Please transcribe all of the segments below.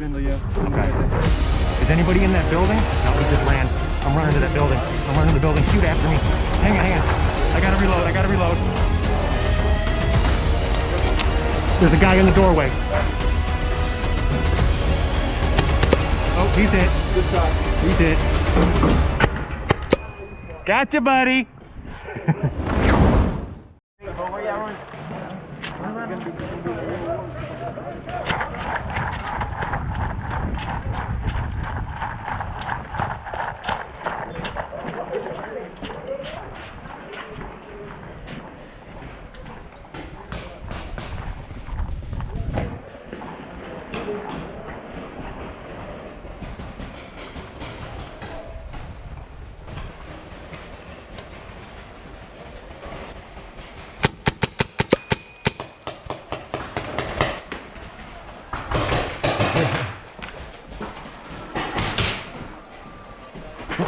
spindle, yeah. Okay. Is anybody in that building? No, we just ran. I'm running to that building. I'm running to the building. Shoot after me. Hang on, hang on. I gotta reload. I gotta reload. There's a guy in the doorway. Oh, he's hit. Good shot. He's hit. Gotcha, buddy.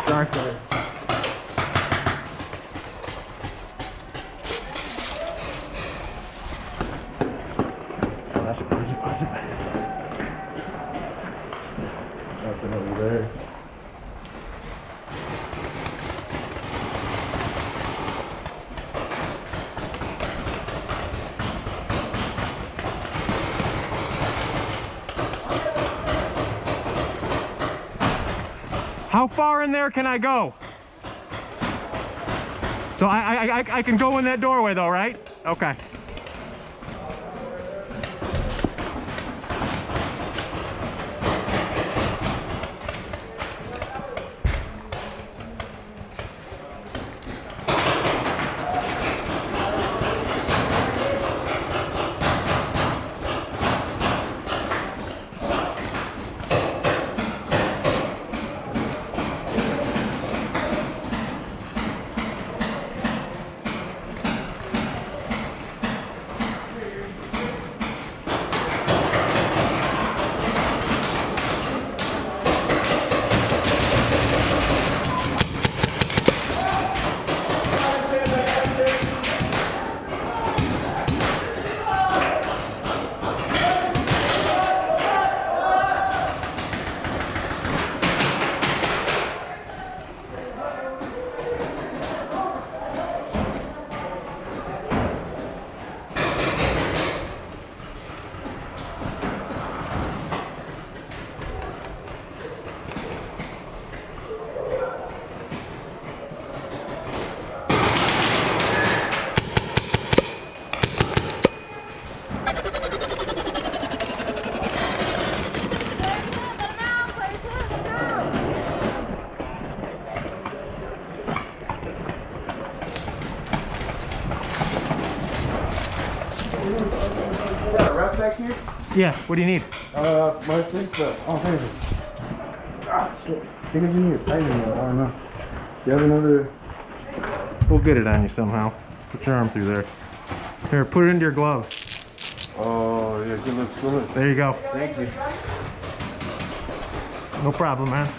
Sorry for it. Nothing over there. How far in there can I go? So I can go in that doorway though, right? Okay. Back here? Yeah, what do you need? My thing's oh, there it is. Ah, shit. I think it's in here. I don't know. Do you have another? We'll get it on you somehow. Put your arm through there. Here, put it into your glove. Oh, yeah, good look, good look. There you go. Thank you. No problem, man.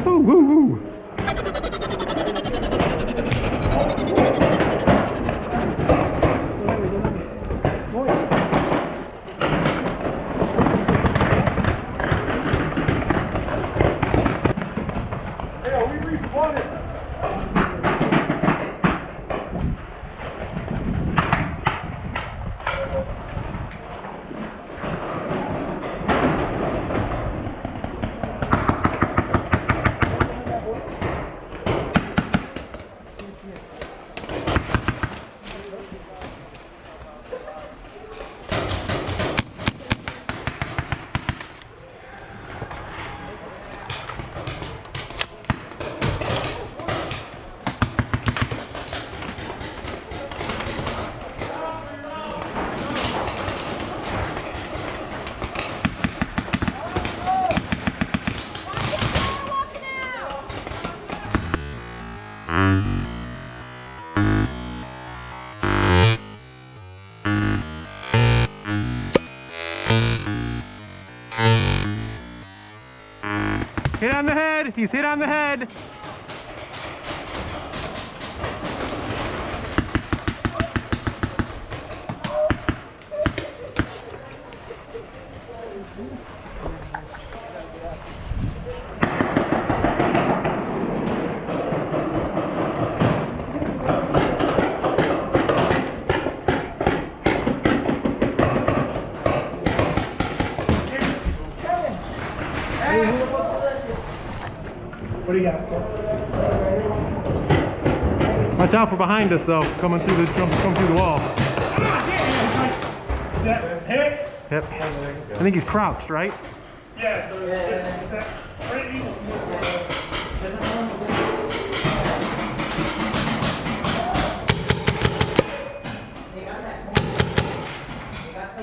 Woo, woo, woo. Hit on the head. He's hit on the head. What do you got? Watch out for behind us though, coming through the wall. Hit? Yep. I think he's crouched, right? Yeah.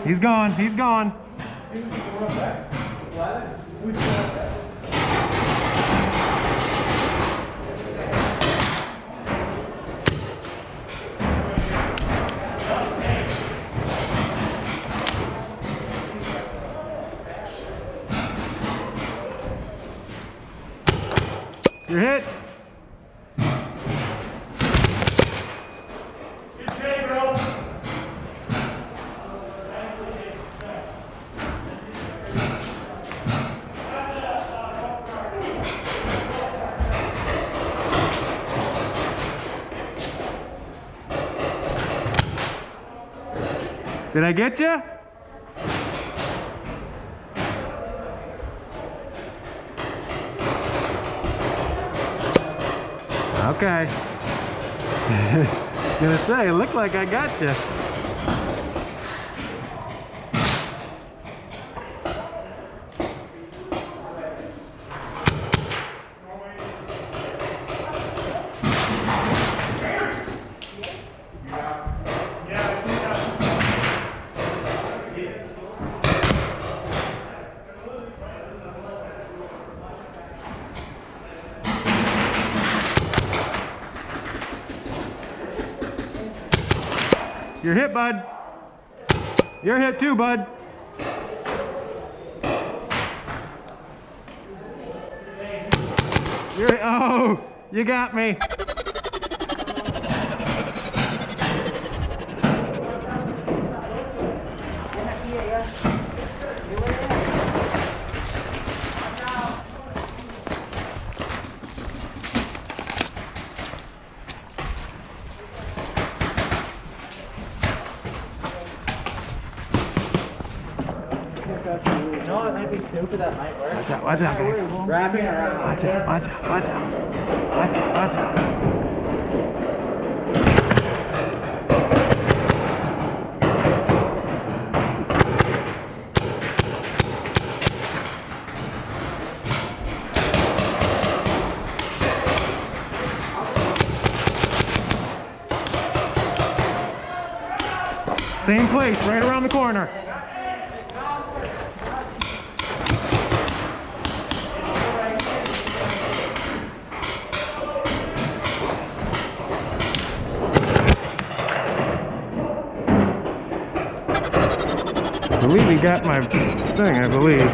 He's gone. He's gone. You're hit. Did I get you? Okay. Gonna say, it looked like I got you. You're hit, bud. You're hit too, bud. Oh, you got me. You know what might be stupid that might work? Watch out, guys. Wrapping around. Watch out, watch out, watch out. Watch out, watch out. Same place, right around the corner. I believe he got my thing, I believe.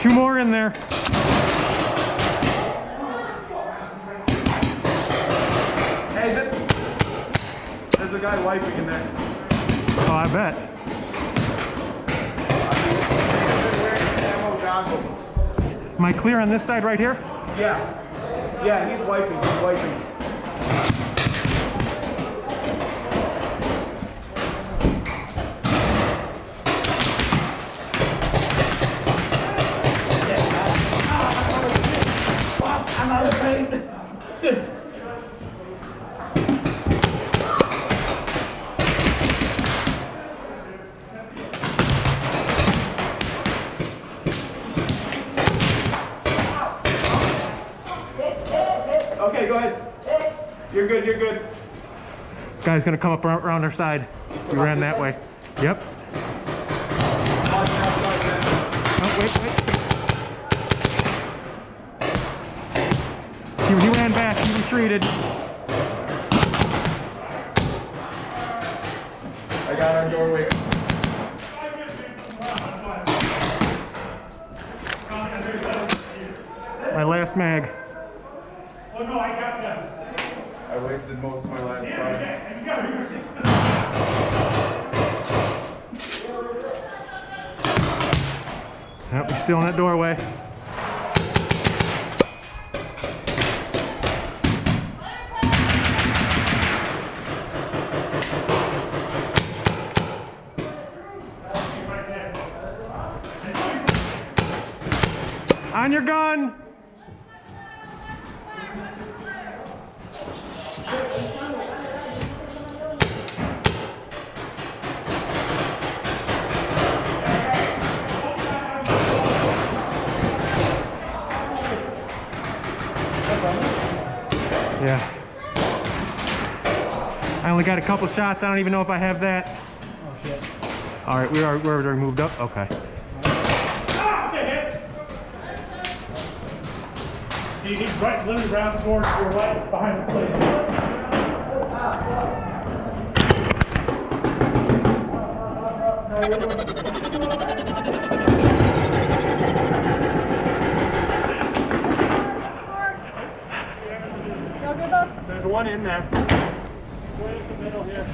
2 more in there. Hey, there's a guy wiping in there. Oh, I bet. Am I clear on this side right here? Yeah. Yeah, he's wiping. He's wiping. I'm out of paint. Okay, go ahead. You're good, you're good. Guy's gonna come up around our side. We ran that way. Yep. Oh, wait. He ran back, he retreated. I got our doorway. My last mag. Oh no, I got that. I wasted most of my last five. Yep, he's still in that doorway. On your gun! Yeah. I only got a couple shots. I don't even know if I have that. Oh shit. All right, we're already moved up. Okay. He's right, literally around towards your right, behind the plate. There's one in there. Right in the middle here.